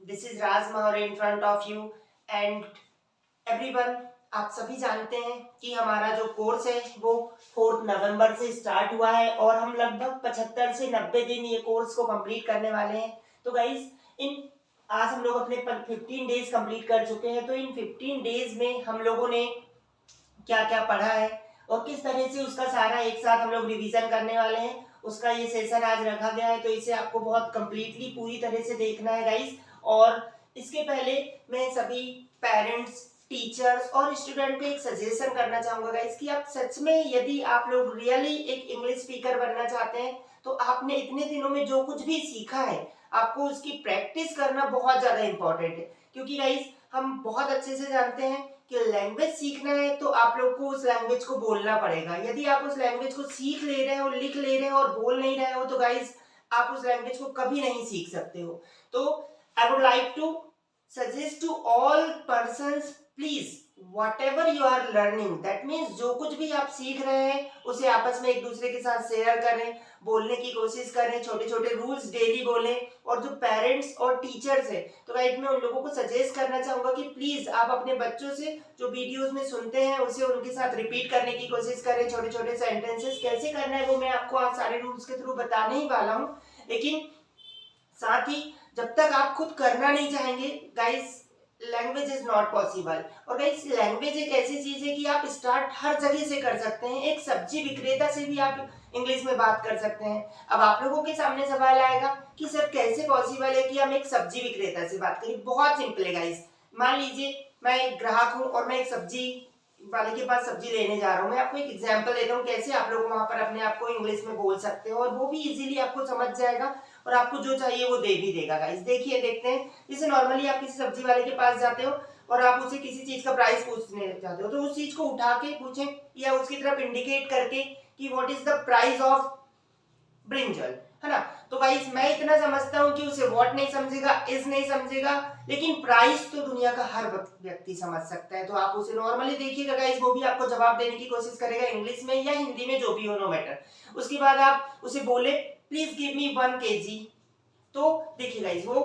This is Raj Maurya in front of you and everyone. आप सभी जानते हैं कि हमारा जो कोर्स है वो 4 नवंबर से स्टार्ट हुआ है और हम लगभग 75 से 90 दिन ये कोर्स को कंप्लीट करने वाले हैं। तो गाइज इन आज हम लोग अपने 15 डेज कंप्लीट कर चुके हैं। तो इन 15 डेज में हम लोगों ने क्या क्या पढ़ा है और किस तरह से उसका सारा एक साथ हम लोग रिवीजन करने वाले हैं, उसका ये सेशन आज रखा गया है। तो इसे आपको बहुत कंप्लीटली पूरी तरह से देखना है गाइस। और इसके पहले मैं सभी पेरेंट्स, टीचर्स और स्टूडेंट को एक सजेशन करना चाहूंगा गाइस कि आप सच में यदि आप लोग रियली एक इंग्लिश स्पीकर बनना चाहते हैं तो आपने इतने दिनों में जो कुछ भी सीखा है आपको उसकी प्रैक्टिस करना बहुत ज्यादा इंपॉर्टेंट है। क्योंकि गाइस हम बहुत अच्छे से जानते हैं कि लैंग्वेज सीखना है तो आप लोग को उस लैंग्वेज को बोलना पड़ेगा। यदि आप उस लैंग्वेज को सीख ले रहे हो, लिख ले रहे हो और बोल नहीं रहे हो तो गाइस आप उस लैंग्वेज को कभी नहीं सीख सकते हो। तो I would like to suggest to all persons, please whatever you are learning, that means जो कुछ भी आप सीख रहे हैं उसे आपस में एक दूसरे के साथ शेयर करें, बोलने की कोशिश करें, छोटे छोटे रूल्स डेली बोलें। और जो पेरेंट्स और टीचर्स है तो गाइड मैं उन लोगों को सजेस्ट करना चाहूंगा कि प्लीज आप अपने बच्चों से जो वीडियोस में सुनते हैं उसे उनके साथ रिपीट करने की कोशिश करें। छोटे छोटे सेंटेंसेस कैसे करना है वो मैं आपको आज सारे रूल्स के थ्रू बताने ही वाला हूँ। लेकिन साथ ही जब तक आप खुद करना नहीं चाहेंगे guys language is not possible. और गाइस लैंग्वेज एक ऐसी चीज है कि आप स्टार्ट हर जगह से कर सकते हैं। एक सब्जी विक्रेता से भी आप इंग्लिश में बात कर सकते हैं। अब आप लोगों के सामने सवाल आएगा कि सर कैसे पॉसिबल है कि हम एक सब्जी विक्रेता से बात करें। बहुत सिंपल है गाइस। मान लीजिए मैं एक ग्राहक हूं और मैं एक सब्जी वाले के पास सब्जी लेने जा रहा हूँ। मैं आपको एक एग्जांपल देता हूँ कैसे आप लोग वहां पर अपने आप को इंग्लिश में बोल सकते हो और वो भी इजीली आपको समझ जाएगा और आपको जो चाहिए वो दे भी देगा गाइस। देखिए देखते हैं। जैसे नॉर्मली आप किसी सब्जी वाले के पास जाते हो और आप उसे किसी चीज का प्राइस पूछने चाहते हो तो उस चीज को उठा के पूछें या उसकी तरफ इंडिकेट करके कि what is the price of brinjal, है ना। तो गाइस मैं इतना समझता हूँ कि उसे व्हाट नहीं समझेगा, इज नहीं समझेगा, लेकिन प्राइस तो दुनिया का हर व्यक्ति समझ सकता है। तो आप उसे नॉर्मली देखिएगा गाइस, वो भी आपको जवाब देने की कोशिश करेगा इंग्लिश में या हिंदी में, जो भी हो, नो मैटर। उसके बाद आप उसे बोले प्लीज गिव मी 1 kg। तो देखिए गाइस वो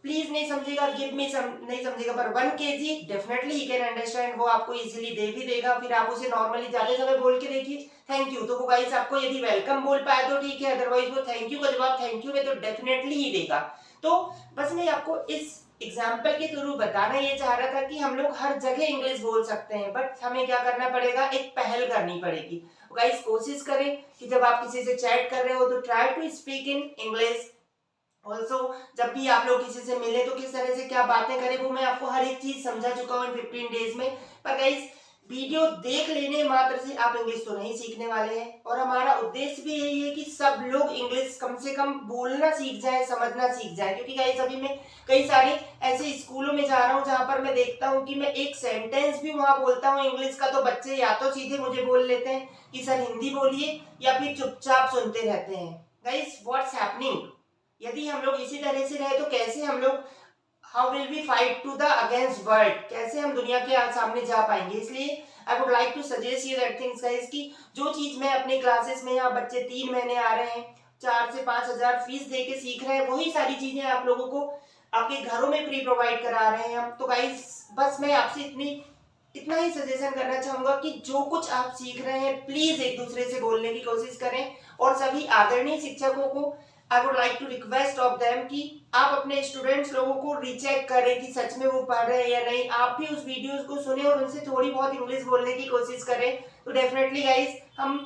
प्लीज नहीं समझेगा, गिव मी नहीं समझेगा, पर 1 kg definitely he can understand, वो आपको इजीली दे भी देगा। फिर आप उसे नॉर्मली जाते समय बोल के देखिए थैंक यू। तो वो गाइस आपको यदि वेलकम बोल पाए तो ठीक है, अदरवाइज वो थैंक यू का जवाब थैंक यू में तो डेफिनेटली ही देगा। तो बस मैं आपको इस एग्जाम्पल के थ्रू बताना ये चाह रहा था कि हम लोग हर जगह इंग्लिश बोल सकते हैं, बट हमें क्या करना पड़ेगा, एक पहल करनी पड़ेगी। गाइस कोशिश करें कि जब आप किसी से चैट कर रहे हो तो try to speak in English. Also जब भी आप लोग किसी से मिले तो किस तरह से क्या बातें करें वो मैं आपको हर एक चीज समझा चुका हूँ इन 15 डेज में। पर गाइस वीडियो देख लेने मात्र से आप इंग्लिश तो नहीं सीखने वाले हैं और हमारा उद्देश्य भी यही है कि सब लोग इंग्लिश कम से कम बोलना सीख जाए, समझना सीख जाए। क्योंकि गाइस अभी मैं कई सारे ऐसे स्कूलों में जा रहा हूँ जहां पर मैं देखता हूँ कि मैं एक सेंटेंस भी वहां बोलता हूँ इंग्लिश का तो बच्चे या तो सीधे मुझे बोल लेते हैं कि सर हिंदी बोलिए या फिर चुपचाप सुनते रहते हैं। गाइस व्हाट्स हैपनिंग, यदि हम लोग इसी तरह से रहे तो कैसे हम लोग, how will we fight to the against world, कैसे हम दुनिया के सामने जा पाएंगे। इसलिए I would like to suggest you that things guys कि जो चीज मैं अपने क्लासेस में, यहाँ बच्चे 3 महीने आ रहे हैं, 4 से 5 हजार फीस दे के सीख रहे हैं, वही सारी चीजें आप लोगों को आपके घरों में फ्री प्रोवाइड करा रहे हैं हम। तो गाइस बस मैं आपसे इतना ही सजेशन करना चाहूंगा कि जो कुछ आप सीख रहे हैं प्लीज एक दूसरे से बोलने की कोशिश करें। और सभी आदरणीय शिक्षकों को I would like to request of them कि आप अपने स्टूडेंट्स लोगों को रीचेक करें कि सच में वो पढ़ रहे हैं या नहीं। आप भी उस वीडियोस को सुने और उनसे थोड़ी बहुत इंग्लिश बोलने की कोशिश करें। तो डेफिनेटली गाइस हम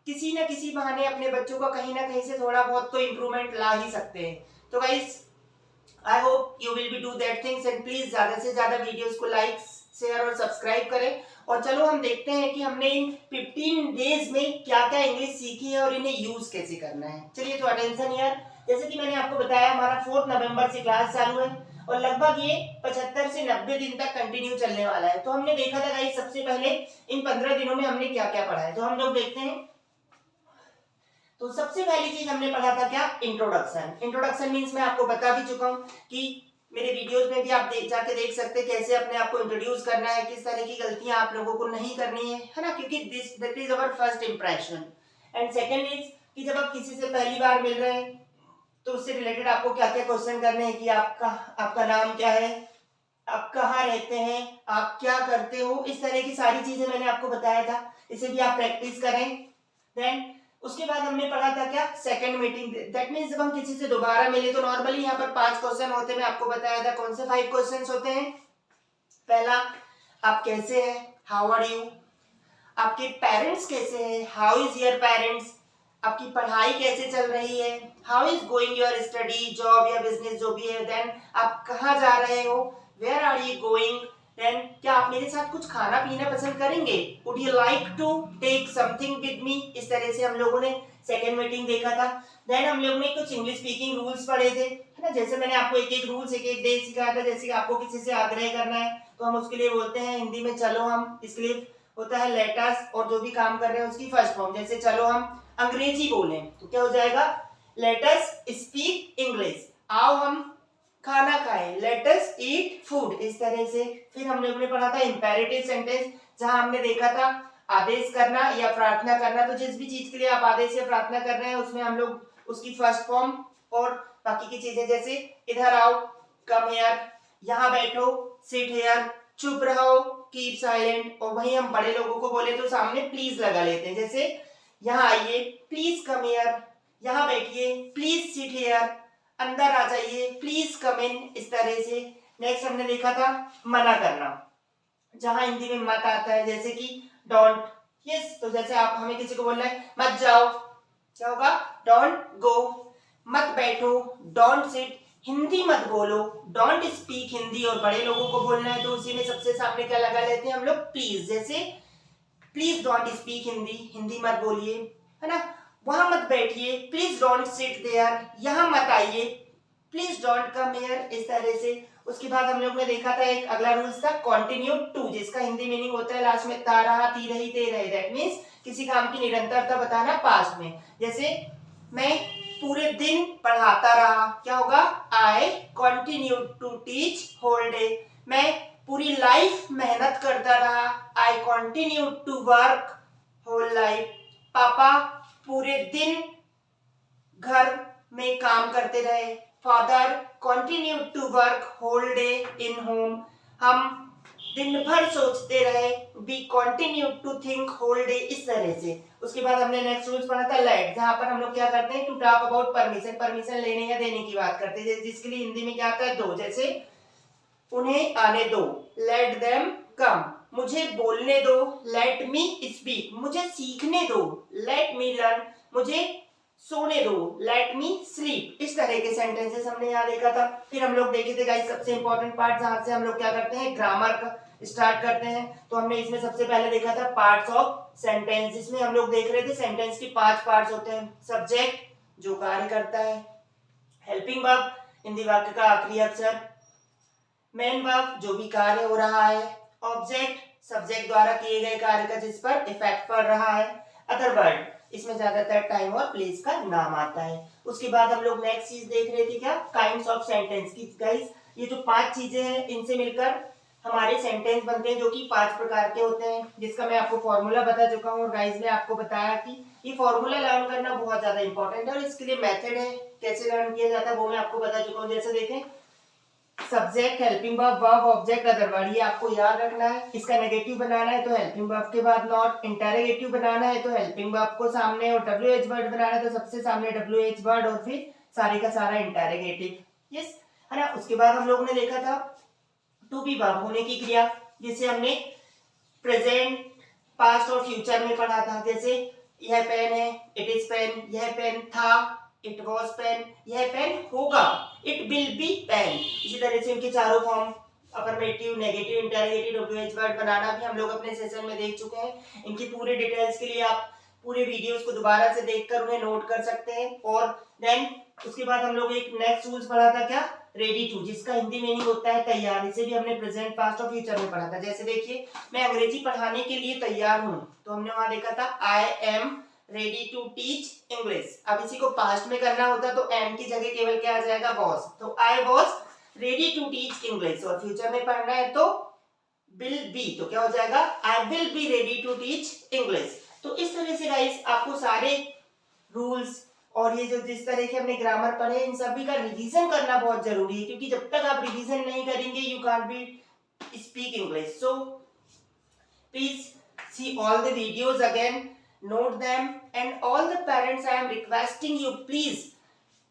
किसी न किसी बहाने अपने बच्चों का कहीं ना कहीं से थोड़ा बहुत तो इम्प्रूवमेंट ला ही सकते हैं। तो guys I hope you will be do that things and please ज्यादा से ज्यादा वीडियोस को लाइक, शेयर और सब्सक्राइब करें। और चलो हम देखते हैं कि हमने इन 15 डेज में क्या क्या इंग्लिश सीखी है और इन्हें यूज कैसे करना है। चलिए तो अटेंशन यार, जैसे कि मैंने आपको बताया हमारा 4 नवंबर से क्लास चालू है और लगभग ये 75 से 90 दिन तक कंटिन्यू चलने वाला है। तो हमने देखा था गाइस सबसे पहले इन 15 दिनों में हमने क्या क्या पढ़ा है, तो हम लोग देखते हैं। तो सबसे पहली चीज हमने पढ़ा था क्या, इंट्रोडक्शन। इंट्रोडक्शन मींस मैं आपको बता भी चुका हूं कि मेरे वीडियोस में भी आप जाके देख सकते हैं कैसे अपने आप को इंट्रोड्यूस करना है, किस तरह की गलतियां आप लोगों को नहीं करनी है ना, क्योंकि that is our first impression. And second is कि जब आप किसी से पहली बार मिल रहे हैं तो उससे रिलेटेड आपको क्या क्या क्वेश्चन करने हैं कि आपका नाम क्या है, आप कहाँ रहते हैं, आप क्या करते हो, इस तरह की सारी चीजें मैंने आपको बताया था, इसे भी आप प्रैक्टिस करें। देन उसके बाद हमने पढ़ा था क्या, सेकंड मीटिंग। दैट मींस जब हम किसी से दोबारा मिले तो नॉर्मली यहाँ पर 5 क्वेश्चन होते हैं, मैं आपको बताया था कौन से 5 क्वेश्चंस होते हैं। पहला, आप कैसे हैं, हाउ आर यू। आपके पेरेंट्स कैसे हैं, हाउ इज योर पेरेंट्स। आपकी पढ़ाई कैसे चल रही है, how is going your study, job या बिजनेस जो भी है। देन आप कहाँ जा रहे हो, where are you going. Then क्या आप मेरे साथ कुछ खाना पीना पसंद करेंगे, would you like to take something with me. इस तरह से हम लोगों ने सेकेंड मीटिंग देखा था। देन हम लोगों ने कुछ इंग्लिश स्पीकिंग रूल्स पढ़े थे, है ना। जैसे मैंने आपको एक एक रूल्स एक एक डे सिखाया था। जैसे कि आपको किसी से आग्रह करना है तो हम उसके लिए बोलते हैं हिंदी में चलो हम, इसके लिए होता है लेट अस, और जो भी काम कर रहे हैं उसकी फर्स्ट फॉर्म। जैसे चलो हम अंग्रेजी बोलें तो क्या हो जाएगा, लेट अस स्पीक इंग्लिश। आओ हम खाना खाएं, लेट अस ईट फूड। इस तरह से फिर हम लोगों ने पढ़ा था इंपेरेटिव सेंटेंस, जहां हमने देखा था आदेश करना या प्रार्थना करना। तो जिस भी चीज के लिए आप आदेश या प्रार्थना कर रहे हैं उसमें हम लोग उसकी फर्स्ट फॉर्म और बाकी की चीजें, जैसे इधर आओ, कम हियर, यहाँ बैठो, सिट हियर, चुप रहो, कीप साइलेंट। और वहीं हम बड़े लोगों को बोले तो सामने प्लीज लगा लेते हैं। जैसे यहाँ आइए, प्लीज कम हियर, यहाँ बैठिए, प्लीज सिट हियर, अंदर आ जाइए, प्लीज कम इन। इस तरह से नेक्स्ट हमने देखा था मना करना, जहां हिंदी में मत आता है, जैसे कि डोंट। यस, तो जैसे आप हमें किसी को बोलना है मत जाओ, क्या होगा, डोंट गो। मत बैठो, डोंट सिट। हिंदी मत बोलो, डोंट स्पीक हिंदी। और बड़े लोगों को बोलना है तो उसी में सबसे सामने क्या लगा लेते हैं हम लोग, प्लीज। जैसे please don't speak Hindi, Hindi मत बोलिए, है ना। वहां मत बैठिए, प्लीज डोंट सिट देयर, यहां मत आइए, प्लीज डोंट कम हियर। इस तरह से उसके बाद हम लोग ने देखा था एक अगला रूल्स था कंटिन्यू टू, जिसका हिंदी मीनिंग होता है लास्ट में ता रहा, ती रही, ते रहे। दैट मींस किसी काम की निरंतरता बताना पास्ट में। जैसे मैं पूरे दिन पढ़ाता रहा, क्या होगा, I continue to teach whole day. मैं पूरी लाइफ मेहनत करता रहा, I continue to work whole life. पापा पूरे दिन घर में काम करते रहे, father continue to work whole day in home. हम दिन भर सोचते रहे, we continue to think whole day. इस तरह से उसके बाद हमने नेक्स्ट रूल्स पढ़ा था लेट, जहां पर हम लोग क्या करते हैं, to talk about permission, permission लेने या देने की बात करते हैं, जिसके लिए हिंदी में क्या आता है, दो। जैसे उन्हें आने दो, लेट देम कम। मुझे बोलने दो, लेट मी स्पीक। मुझे सीखने दो, लेट मी लर्न। मुझे सोने दो, लेट मी स्लीप। इस तरह के सेंटेंसेस हमने यहाँ देखा था। फिर हम लोग देखे थे गाइस सबसे इंपॉर्टेंट पार्ट, जहां से हम लोग क्या करते हैं, ग्रामर का स्टार्ट करते हैं। तो हमने इसमें सबसे पहले देखा था पार्ट्स ऑफ सेंटेंस, जिसमें हम लोग देख रहे थे सेंटेंस के 5 पार्ट्स होते हैं। सब्जेक्ट, जो कार्य करता है, हेल्पिंग वर्ब, हिंदी वाक्य का आखिरी अक्षर, मेन वर्ब, जो भी कार्य हो रहा है, ऑब्जेक्ट, सब्जेक्ट द्वारा किए गए कार्य का जिस पर इफेक्ट पड़ रहा है, अदर वर्ड, इसमें ज्यादातर टाइम और प्लेस का नाम आता है। उसके बाद हम लोग नेक्स्ट चीज देख रहे थे क्या, काइंड्स ऑफ सेंटेंस की। गाइस ये जो 5 चीजें हैं इनसे मिलकर हमारे सेंटेंस बनते हैं, जो कि 5 प्रकार के होते हैं, जिसका मैं आपको फॉर्मूला बता चुका हूँ। और गाइस मैं आपको बताया कि ये फॉर्मूला लर्न करना बहुत ज्यादा इंपॉर्टेंट है, और इसके लिए मेथड है कैसे लर्न किया जाता है वो मैं आपको बता चुका हूँ। जैसे देखें, subject, helping verb, verb, object, other word, ये आपको याद रखना है। इसका नेगेटिव बनाना है तो हेल्पिंग वर्ब के बाद नॉट, इंटरोगेटिव बनाना है तो हेल्पिंग वर्ब को सामने, और डब्ल्यूएच वर्ड बनाना है तो सबसे सामने डब्ल्यूएच वर्ड, और फिर सारे का सारा इंटरोगेटिव। यस, है ना। उसके बाद हम लोगों ने देखा था टू बी वर्ब, होने की क्रिया, जिसे हमने प्रेजेंट, पास्ट और फ्यूचर में पढ़ा था। जैसे यह पेन है, इट इज पेन, यह पेन था, इट वॉज पेन, यह पेन होगा, इट विल बी पेन। इसी तरह से इनके चारों form, affirmative, negative, interrogative, WH word बनाना भी हम लोग अपने सेशन में देख चुके हैं। इनकी पूरे डिटेल्स के लिए आप पूरे वीडियोस को दोबारा से देखकर उन्हें नोट कर सकते हैं। और देन उसके बाद हम लोग एक नेक्स्ट रूल्स पढ़ा था क्या, रेडी टू, जिसका हिंदी मीनिंग होता है तैयार। इसे भी हमने प्रेजेंट, पास्ट और फ्यूचर में पढ़ा था। जैसे देखिए, मैं अंग्रेजी पढ़ाने के लिए तैयार हूँ, तो हमने वहां देखा था I am ready to teach English. अब इसी को पास्ट में करना होता तो एम की जगह केवल क्या आ जाएगा, वॉज। तो I was ready to teach English. और फ्यूचर में पढ़ना है तो विल बी, तो क्या हो जाएगा, I will be ready to teach English. तो इस तरह से गाइस आपको सारे रूल्स और ये जो जिस तरह के हमने ग्रामर पढ़े इन सभी का रिवीजन करना बहुत जरूरी है, क्योंकि जब तक आप रिवीजन नहीं करेंगे you can't be speak English. So please see all the videos again, note them, and all the parents, I am requesting you, please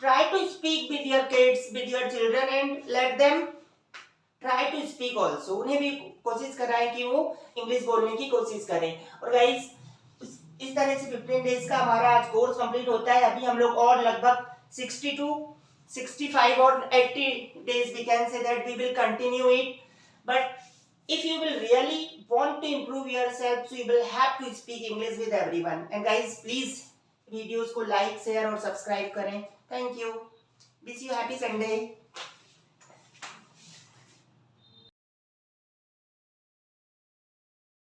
try to speak with your kids, with your children, and let them try to speak also. उन्हें भी कोशिश कराएं कि वो English बोलने की कोशिश करें. और गाइस इस तरह से 15 डेज का हमारा आज कोर्स कंप्लीट होता है. अभी हम लोग और लगभग 60 to 65 or 80 days we can say that we will continue it. But if you will really want to improve yourself, so you will have to speak English with everyone. And guys, please videos को like, share और subscribe करें. Thank you. Wish you happy Sunday.